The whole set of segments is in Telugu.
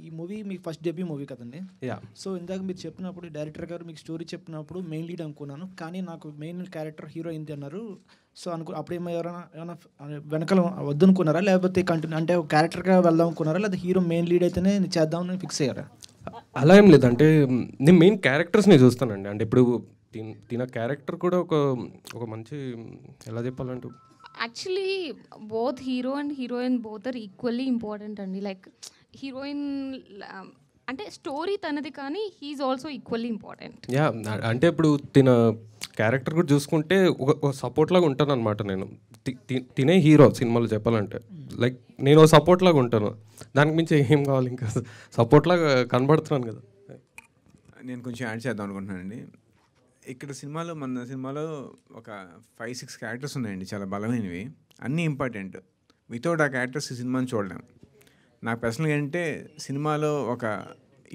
ఈ మూవీ మీకు ఫస్ట్ డెబ్యూ మూవీ కదండి. యా. సో ఇందాక మీరు చెప్పినప్పుడు డైరెక్టర్ గారు మీకు స్టోరీ చెప్పినప్పుడు మెయిన్ లీడ్ అనుకున్నాను, కానీ నాకు మెయిన్ క్యారెక్టర్ హీరోయిన్ అన్నారు. సో అప్పుడు ఏమైనా వెనకాల వద్దనుకున్నారా, లేకపోతే కంటిన్యూ అంటే ఒక క్యారెక్టర్గా వెళ్దాం అనుకున్నారా, లేదా హీరో మెయిన్ లీడ్ అయితేనే చేద్దామని ఫిక్స్ అయ్యారా? అలా ఏం లేదు, అంటే నేను మెయిన్ క్యారెక్టర్స్ని చూస్తానండి. అంటే ఇప్పుడు తిన క్యారెక్టర్ కూడా ఒక మంచి, ఎలా చెప్పాలంటే actually both hero and heroine both are equally important అండి. లైక్ హీరోయిన్ అంటే స్టోరీ తనది, కానీ he's also equally important. Yeah, అంటే ఇప్పుడు తిన క్యారెక్టర్ కూడా చూసుకుంటే ఒక సపోర్ట్ లాగా ఉంటాను అనమాట. నేను తినే హీరో సినిమాలో చెప్పాలంటే లైక్ నేను సపోర్ట్ లాగా ఉంటాను. దానికి మించి ఏం కావాలి, ఇంకా సపోర్ట్ లాగా కనబడుతున్నాను కదా. నేను కొంచెం యాడ్ చేద్దాం అనుకుంటున్నానండి. ఇక్కడ మన సినిమాలో ఒక 5-6 క్యారెక్టర్స్ ఉన్నాయండి, చాలా బలమైనవి, అన్నీ ఇంపార్టెంట్. వితౌట్ ఆ క్యారెక్టర్స్ ఈ సినిమాని చూడలేం. నాకు పర్సనల్గా అంటే సినిమాలో ఒక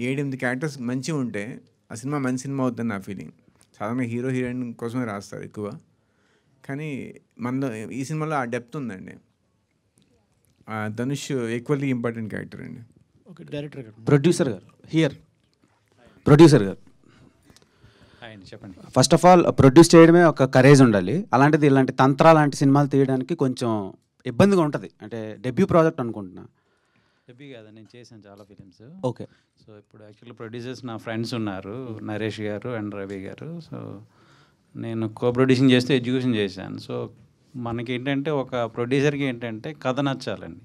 7-8 క్యారెక్టర్స్ మంచిగా ఉంటే ఆ సినిమా మంచి సినిమా అవుతుందని నా ఫీలింగ్. సాధారణంగా హీరో హీరోయిన్ కోసమే రాస్తారు ఎక్కువ, కానీ మనలో ఈ సినిమాలో ఆ డెప్త్ ఉందండి. ధనుష్ ఈక్వల్లీ ఇంపార్టెంట్ క్యారెక్టర్ అండి. ఓకే, డైరెక్టర్ గారు. ప్రొడ్యూసర్ గారు చెప్పండి. ఫస్ట్ ఆఫ్ ఆల్ ప్రొడ్యూస్ చేయడమే ఒక కరేజ్ ఉండాలి. అలాంటిది ఇలాంటి తంత్ర లాంటి సినిమాలు తీయడానికి కొంచెం ఇబ్బందిగా ఉంటుంది. అంటే డెబ్యూ ప్రాజెక్ట్ అనుకుంటున్నా. డెబ్యూ కాదు, నేను చేశాను చాలా ఫిలిమ్స్. ఓకే. సో ఇప్పుడు యాక్చువల్లీ ప్రొడ్యూసర్స్ నా ఫ్రెండ్స్ ఉన్నారు, నరేష్ గారు అండ్ రవి గారు. సో నేను కో ప్రొడ్యూసింగ్ చేస్తూ ఎడ్యుకేషన్ చేశాను. సో మనకి ఏంటంటే ఒక ప్రొడ్యూసర్కి ఏంటంటే కథ నచ్చాలండి.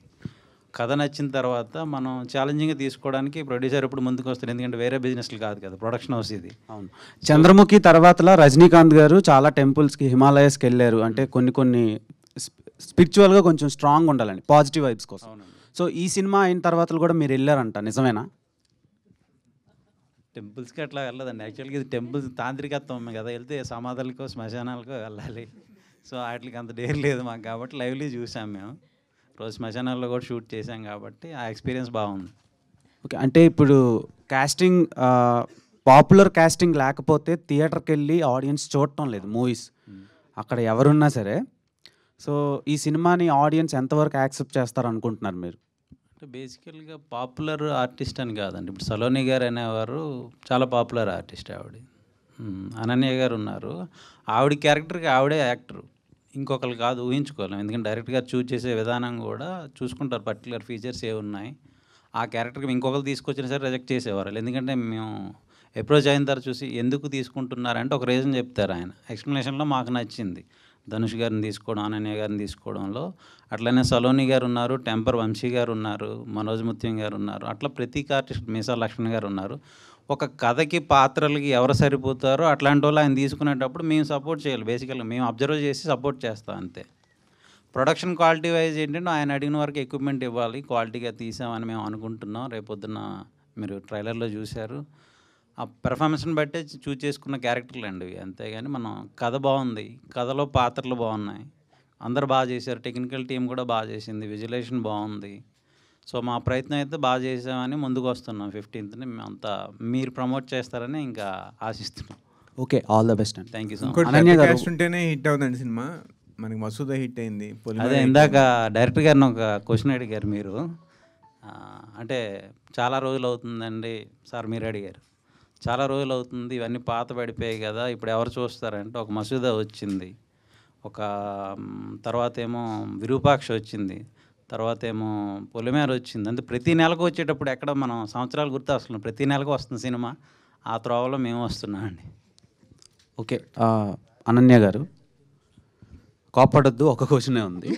కథ నచ్చిన తర్వాత మనం ఛాలెంజింగ్గా తీసుకోవడానికి ప్రొడ్యూసర్ ఇప్పుడు ముందుకు వస్తారు. ఎందుకంటే వేరే బిజినెస్లు కాదు కదా, ప్రొడక్షన్ హౌస్ ఇది. అవును. చంద్రముఖి తర్వాతలా రజనీకాంత్ గారు చాలా టెంపుల్స్కి, హిమాలయస్కి వెళ్ళారు. అంటే కొన్ని స్పిరిచువల్గా కొంచెం స్ట్రాంగ్ ఉండాలండి, పాజిటివ్ వైబ్స్ కోసం. సో ఈ సినిమా అయిన తర్వాత కూడా మీరు వెళ్ళారంట, నిజమేనా? టెంపుల్స్కి అట్లా వెళ్ళదండి. యాక్చువల్గా ఇది టెంపుల్స్ తాంత్రికత్వం కదా, వెళ్తే సమాధులకో శ్మశానాలకో వెళ్ళాలి. సో వాటికి అంత డేర్ లేదు మాకు, కాబట్టి లైవ్లీ చూసాం మేము. రోజు శ్మశానాల్లో కూడా షూట్ చేసాం కాబట్టి ఆ ఎక్స్పీరియన్స్ బాగుంది. ఓకే. అంటే ఇప్పుడు కాస్టింగ్, పాపులర్ కాస్టింగ్ లేకపోతే థియేటర్కి వెళ్ళి ఆడియన్స్ చూడటం లేదు మూవీస్, అక్కడ ఎవరున్నా సరే. సో ఈ సినిమాని ఆడియన్స్ ఎంతవరకు యాక్సెప్ట్ చేస్తారు అనుకుంటున్నారు మీరు? అంటే బేసికల్గా పాపులర్ ఆర్టిస్ట్ అని కాదండి. ఇప్పుడు సలోని గారు అనేవారు చాలా పాపులర్ ఆర్టిస్ట్. అనన్య గారు ఉన్నారు, ఆవిడ క్యారెక్టర్కి ఆవిడే యాక్టరు, ఇంకొకరు కాదు, ఊహించుకోలేం. ఎందుకంటే డైరెక్ట్ గారు చూస్ చేసే విధానం కూడా చూసుకుంటారు, పర్టికులర్ ఫీచర్స్ ఏ ఉన్నాయి. ఆ క్యారెక్టర్కి ఇంకొకరు తీసుకొచ్చినా సరే రిజెక్ట్ చేసేవారు. ఎందుకంటే మేము అప్రోచ్ అయిన తర్వాత చూసి ఎందుకు తీసుకుంటున్నారంటే ఒక రీజన్ చెప్తారు ఆయన. ఎక్స్ప్లెనేషన్లో మాకు నచ్చింది ధనుష్ గారిని తీసుకోవడం, అనన్య గారిని తీసుకోవడంలో. అట్లనే సలోని గారు ఉన్నారు, టెంపర్ వంశీ గారు ఉన్నారు, మనోజ్ ముత్యం గారు ఉన్నారు. అట్లా ప్రతి ఆర్టిస్ట్, మీసా లక్ష్మణ్ గారు ఉన్నారు. ఒక కథకి పాత్రలకి ఎవరు సరిపోతారో అట్లాంటి వాళ్ళు ఆయన తీసుకునేటప్పుడు మేము సపోర్ట్ చేయాలి. బేసికల్గా మేము అబ్జర్వ్ చేసి సపోర్ట్ చేస్తాం అంతే. ప్రొడక్షన్ క్వాలిటీ వైజ్ ఏంటంటే ఆయన అడిగిన వరకు ఎక్విప్మెంట్ ఇవ్వాలి, క్వాలిటీగా తీసామని మేము అనుకుంటున్నాం. రేపొద్దున మీరు ట్రైలర్లో చూశారు, ఆ పెర్ఫార్మెన్స్ని బట్టే చూస్ చేసుకున్న క్యారెక్టర్లు అండి ఇవి. అంతేగాని మనం కథ బాగుంది, కథలో పాత్రలు బాగున్నాయి, అందరు బాగా చేశారు, టెక్నికల్ టీం కూడా బాగా చేసింది, విజువలైజేషన్ బాగుంది. సో మా ప్రయత్నం అయితే బాగా చేసామని ముందుకు వస్తున్నాం. 15th మేమంతా మీరు ప్రమోట్ చేస్తారని ఇంకా ఆశిస్తున్నాం. ఓకే, ఆల్ ద బెస్ట్ అండి. Thank you so much. Ananya గారు ఉంటేనే హిట్ అవుతుందండి సినిమా. మనకి మసూదా హిట్ అయింది. అదే ఇందాక డైరెక్టర్ గారిని ఒక క్వశ్చన్ అడిగారు మీరు, అంటే చాలా రోజులు అవుతుందండి సార్, మీరు అడిగారు చాలా రోజులు అవుతుంది, ఇవన్నీ పాత పడిపోయాయి కదా, ఇప్పుడు ఎవరు చూస్తారంటే ఒక మసూదా వచ్చింది, ఒక తర్వాత ఏమో విరూపాక్ష వచ్చింది, తర్వాత ఏమో పొలిమేర వచ్చింది. అంటే ప్రతి నెలకు వచ్చేటప్పుడు ఎక్కడ మనం సంవత్సరాలు గుర్తు వస్తున్నాం, ప్రతి నెలకు వస్తుంది సినిమా. ఆ త్రోవలో మేము వస్తున్నామండి. ఓకే, అనన్య గారు కోపడొద్దు, ఒక క్వశ్చనే ఉంది.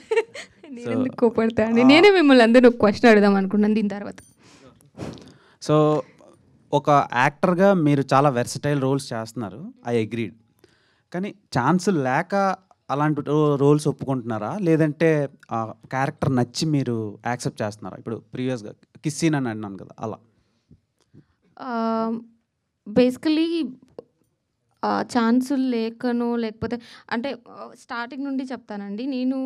నేను కోపడతా అండి, నేనే మిమ్మల్ని అందరూ ఒక క్వశ్చన్ అడుగుదాం అనుకున్నాను దీని తర్వాత. సో ఒక యాక్టర్గా మీరు చాలా వెర్సటైల్ రోల్స్ చేస్తున్నారు, ఐ అగ్రీడ్. కానీ ఛాన్స్ లేక అలాంటి రోల్స్ ఒప్పుకుంటున్నారా, లేదంటే క్యారెక్టర్ నచ్చి మీరు యాక్సెప్ట్ చేస్తున్నారా? ఇప్పుడు ప్రీవియస్గా కిస్సీన్ అని అన్నాను కదా, అలా. బేసికలీ ఛాన్సులు లేకనో లేకపోతే అంటే స్టార్టింగ్ నుండి చెప్తానండి, నేను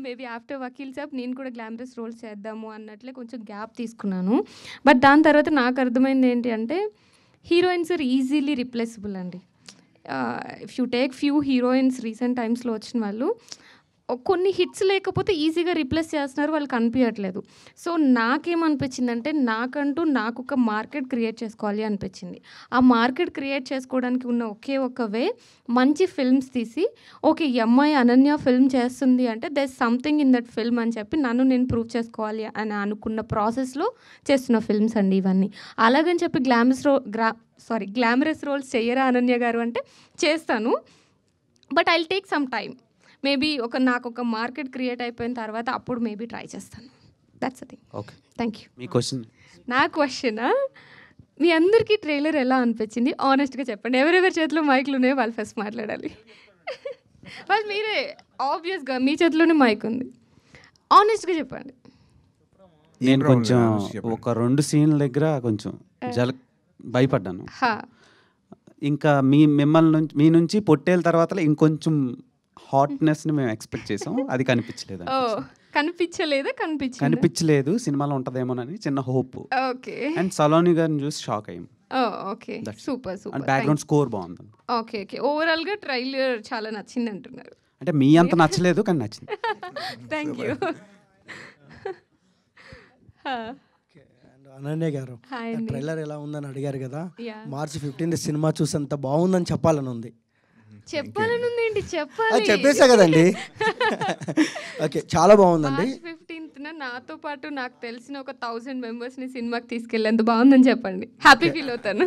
మేబీ ఆఫ్టర్ వకీల్ సాబ్ నేను కూడా గ్లామరస్ రోల్స్ చేద్దాము అన్నట్లే కొంచెం గ్యాప్ తీసుకున్నాను. బట్ దాని తర్వాత నాకు అర్థమైంది ఏంటి అంటే హీరోయిన్స్ ఆర్ ఈజీలీ రిప్లేసబుల్ అండి. If you take few heroines recent టైమ్స్లో వచ్చిన వాళ్ళు కొన్ని హిట్స్ లేకపోతే ఈజీగా రీప్లేస్ చేస్తున్నారు, వాళ్ళకి అనిపించట్లేదు. సో నాకేమనిపించిందంటే నాకంటూ నాకు ఒక మార్కెట్ క్రియేట్ చేసుకోవాలి అనిపించింది. ఆ మార్కెట్ క్రియేట్ చేసుకోవడానికి ఉన్న ఒకే ఒక వే మంచి ఫిల్మ్స్ తీసి ఓకే ఈ అమ్మాయి అనన్య ఫిల్మ్ చేస్తుంది అంటే they is something in that film అని చెప్పి నన్ను నేను ప్రూవ్ చేసుకోవాలి అని అనుకున్న ప్రాసెస్లో చేస్తున్న ఫిల్మ్స్ అండి ఇవన్నీ. అలాగని చెప్పి గ్లామరస్ రోల్స్ చెయ్యరా అనన్య గారు అంటే చేస్తాను, but I will take some time. Maybe నాకు ఒక మార్కెట్ క్రియేట్ అయిపోయిన తర్వాత అప్పుడు మేబీ ట్రై చేస్తాను. That's the thing. Okay, thank you. Me question. నా క్వశ్చనా, మీ అందరికీ ట్రైలర్ ఎలా అనిపించింది ఆనెస్ట్గా చెప్పండి. ఎవరెవరి చేతిలో మైక్లు ఉన్నాయో వాళ్ళు ఫస్ట్ మాట్లాడాలి. వాళ్ళు మీరే, ఆబ్వియస్గా మీ చేతిలోనే మైక్ ఉంది, ఆనెస్ట్గా చెప్పండి. నేను కొంచెం ఒక 2 సీన్ల దగ్గర కొంచెం భయపడ్డాను. ఇంకా మీ నుంచి పొట్టేల తర్వాత ఇంకొంచెం హాట్నెస్ని మేము ఎక్స్పెక్ట్ చేసాం, అది కనిపించలేదు. కనిపించలేదు, సినిమాలో ఉంటుందేమోనని చిన్న హోప్. ఓకే. అండ్ సలోని గారిని చూసి షాక్ అయ్యాం. Okay, super super. And background score బాగుంది. Okay okay. ఓవరాల్గా ట్రైలర్ చాలా నచ్చింది అంటున్నారు. అంటే మీ అంత నచ్చలేదు కానీ నచ్చింది. Thank you. అనన్య గారు, ట్రైలర్ ఎలా ఉందని అడిగారు కదా, March 15 సినిమా చూసేంత బాగుందని చెప్పాలని ఉంది. చెప్పేసా కదండి. ఓకే, చాలా బాగుందండి. March 15th నాతో పాటు నాకు తెలిసిన ఒక 1000 మెంబర్స్ని సినిమాకి తీసుకెళ్ళేంత బాగుందని చెప్పండి. హ్యాపీ ఫీల్ అవుతాను,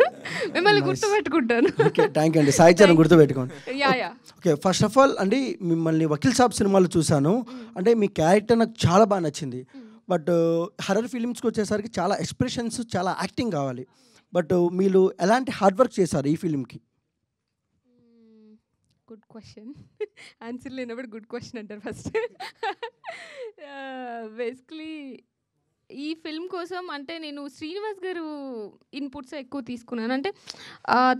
మిమ్మల్ని గుర్తుపెట్టుకుంటాను. ఓకే, థ్యాంక్ యూ అండి. సాయి చరణ్ గుర్తుపెట్టుకోండి. Yeah. Okay, first of all అండి మిమ్మల్ని వకీల్ సాబ్ సినిమాలో చూశాను. అంటే మీ క్యారెక్టర్ నాకు చాలా బాగా నచ్చింది. బట్ హర్రర్ ఫిలిమ్స్కి వచ్చేసరికి చాలా ఎక్స్ప్రెషన్స్, చాలా యాక్టింగ్ కావాలి. బట్ మీరు ఎలాంటి హార్డ్ వర్క్ చేశారు ఈ ఫిలింకి? Good question. ఆన్సర్ లేనప్పుడు గుడ్ క్వశ్చన్ అంటారు ఫస్ట్. బేసిక్లీ ఈ ఫిల్మ్ కోసం అంటే నేను శ్రీనివాస్ గారు ఇన్పుట్స్ ఎక్కువ తీసుకున్నాను. అంటే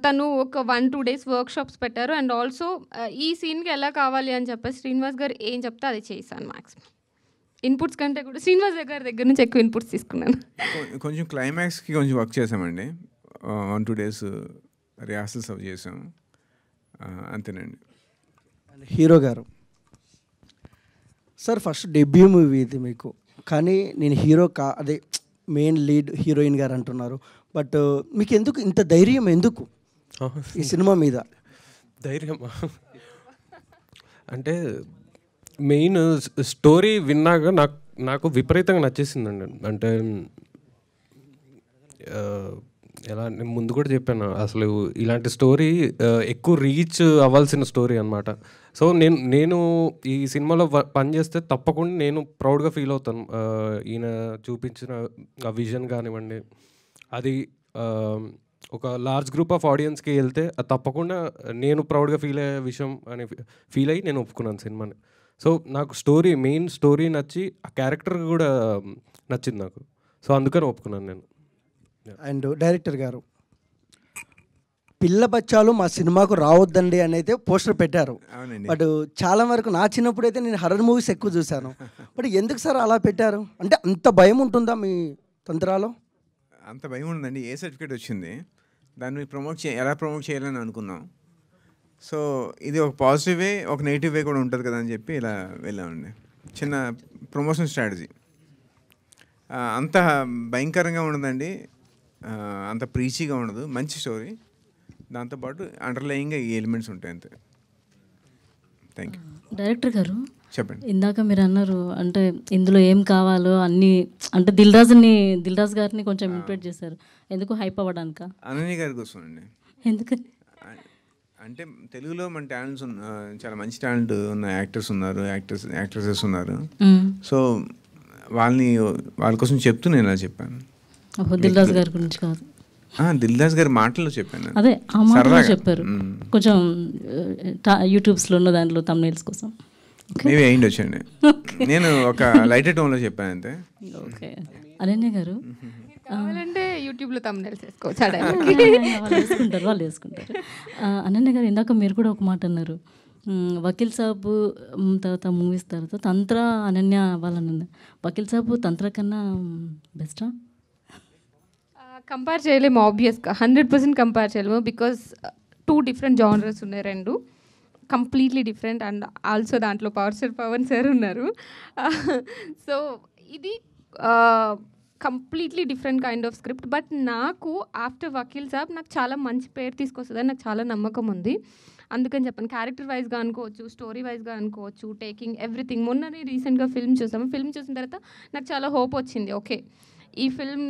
తను ఒక 1-2 days వర్క్షాప్స్ పెట్టారు. అండ్ ఆల్సో ఈ సీన్కి ఎలా కావాలి అని చెప్పేసి శ్రీనివాస్ గారు ఏం చెప్తే అది చేశాను. మ్యాక్సిమం ఇన్పుట్స్ కంటే కూడా శ్రీనివాస్ గారి దగ్గర నుంచి ఎక్కువ ఇన్పుట్స్ తీసుకున్నాను. కొంచెం క్లైమాక్స్కి కొంచెం వర్క్ చేసామండి. 1-2 days రిహార్సల్స్ అవి చేసాం, అంతేనండి. హీరో గారు సార్, ఫస్ట్ డెబ్యూ మూవీ ఇది మీకు, కానీ నేను హీరో అదే మెయిన్ లీడ్ హీరోయిన్ గారు అంటున్నారు. బట్ మీకు ఎందుకు ఇంత ధైర్యం, ఎందుకు ఈ సినిమా మీద ధైర్యం? అంటే మెయిన్ స్టోరీ విన్నాక నాకు విపరీతంగా నచ్చేసిందండి. అంటే ఎలా నేను ముందు కూడా చెప్పాను, అసలు ఇలాంటి స్టోరీ ఎక్కువ రీచ్ అవ్వాల్సిన స్టోరీ అనమాట. సో నేను ఈ సినిమాలో పనిచేస్తే తప్పకుండా నేను ప్రౌడ్గా ఫీల్ అవుతాను. ఈయన చూపించిన ఆ విజన్ కానివ్వండి, అది ఒక లార్జ్ గ్రూప్ ఆఫ్ ఆడియన్స్కి వెళ్తే అది తప్పకుండా నేను ప్రౌడ్గా ఫీల్ అయ్యే విషయం అని ఫీల్ అయ్యి నేను ఒప్పుకున్నాను సినిమాని. సో నాకు మెయిన్ స్టోరీ నచ్చి ఆ క్యారెక్టర్ కూడా నచ్చింది నాకు. సో అందుకని ఒప్పుకున్నాను నేను. అండ్ డైరెక్టర్ గారు, పిల్ల బచ్చాలు మా సినిమాకు రావద్దండి అని అయితే పోస్టర్ పెట్టారు. బట్ చాలా వరకు నా చిన్నప్పుడు అయితే నేను హర్రర్ మూవీస్ ఎక్కువ చూశాను. బట్ ఎందుకు సార్ అలా పెట్టారు? అంటే అంత భయం ఉంటుందా మీ తంత్రాలో? అంత భయం ఉందండి. ఏ సర్టిఫికేట్ వచ్చింది, దాన్ని ఎలా ప్రమోట్ చేయాలని అనుకున్నాం. సో ఇది ఒక పాజిటివ్ వే, ఒక నెగిటివ్ వే కూడా ఉంటుంది కదా అని చెప్పి ఇలా వెళ్ళామండి. చిన్న ప్రమోషన్ స్ట్రాటజీ. అంత భయంకరంగా ఉండదండి, అంత ప్రీచీగా ఉండదు, మంచి స్టోరీ. దాంతోపాటు అండర్లయింగ్గా ఈ ఎలిమెంట్స్ ఉంటాయి అంతే. Thank you. డైరెక్టర్ గారు చెప్పండి. ఇందాక మీరు అన్నారు అంటే ఇందులో ఏం కావాలో అన్నీ, అంటే దిల్ రాజు గారిని కొంచెం ఇంప్రెట్ చేశారు. ఎందుకు హైప్ అవ్వడానిక? అనన్య గారి కోసం అండి. ఎందుకని అంటే తెలుగులో మన టాలెంట్స్ చాలా మంచి టాలెంట్ ఉన్న యాక్టర్స్ ఉన్నారు, యాక్ట్రెసెస్ ఉన్నారు. సో వాళ్ళ కోసం చెప్తూ నేను ఇలా చెప్పాను. దిల్ రాజు గారి గురించి కాదు, దిల్ రాజు గారి మాటల్లో చెప్పాను. అదే ఆ మాటలో చెప్పారు. కొంచెం యూట్యూబ్స్లో ఉన్న దాంట్లో తమ్నైల్స్ కోసం మేబీ అయ్యింది వచ్చండి. నేను ఒక లైటర్ టోన్లో చెప్పాను అంతే. ఓకే. అనన్య గారు కావాలంటే యూట్యూబ్లో తమ్నైల్స్ వేసుకోవచ్చు, వాళ్ళు వేసుకుంటారు. అనన్య గారు ఇందాక మీరు కూడా ఒక మాట అన్నారు, వకీల్ సాబ్ తర్వాత మూవీస్ తర్వాత తంత్ర అనన్య అవ్వాలని. వకీల్ సాబ్ తంత్ర కన్నా బెస్టా? కంపేర్ చేయలేము, ఆబ్వియస్గా 100% కంపేర్ చేయలేము. బికాస్ 2 different జానర్స్ ఉన్నాయి, 2. కంప్లీట్లీ డిఫరెంట్ అండ్ ఆల్సో దాంట్లో పవర్ స్టార్ పవన్ సార్ ఉన్నారు. సో ఇది completely different kind of script. But నాకు ఆఫ్టర్ వకీల్ సాబ్ నాకు చాలా మంచి పేరు తీసుకొస్తుందని నాకు చాలా నమ్మకం ఉంది. అందుకని చెప్పాను, క్యారెక్టర్ వైజ్గా అనుకోవచ్చు, స్టోరీ వైజ్గా అనుకోవచ్చు, టేకింగ్ ఎవ్రీథింగ్. మొన్ననే రీసెంట్గా ఫిల్మ్ చూసాము. ఫిల్మ్ చూసిన తర్వాత నాకు చాలా హోప్ వచ్చింది, ఓకే ఈ ఫిల్మ్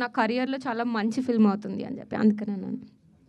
నా కెరియర్లో చాలా మంచి ఫిల్మ్ అవుతుంది అని చెప్పి. అందుకని అన్నాను.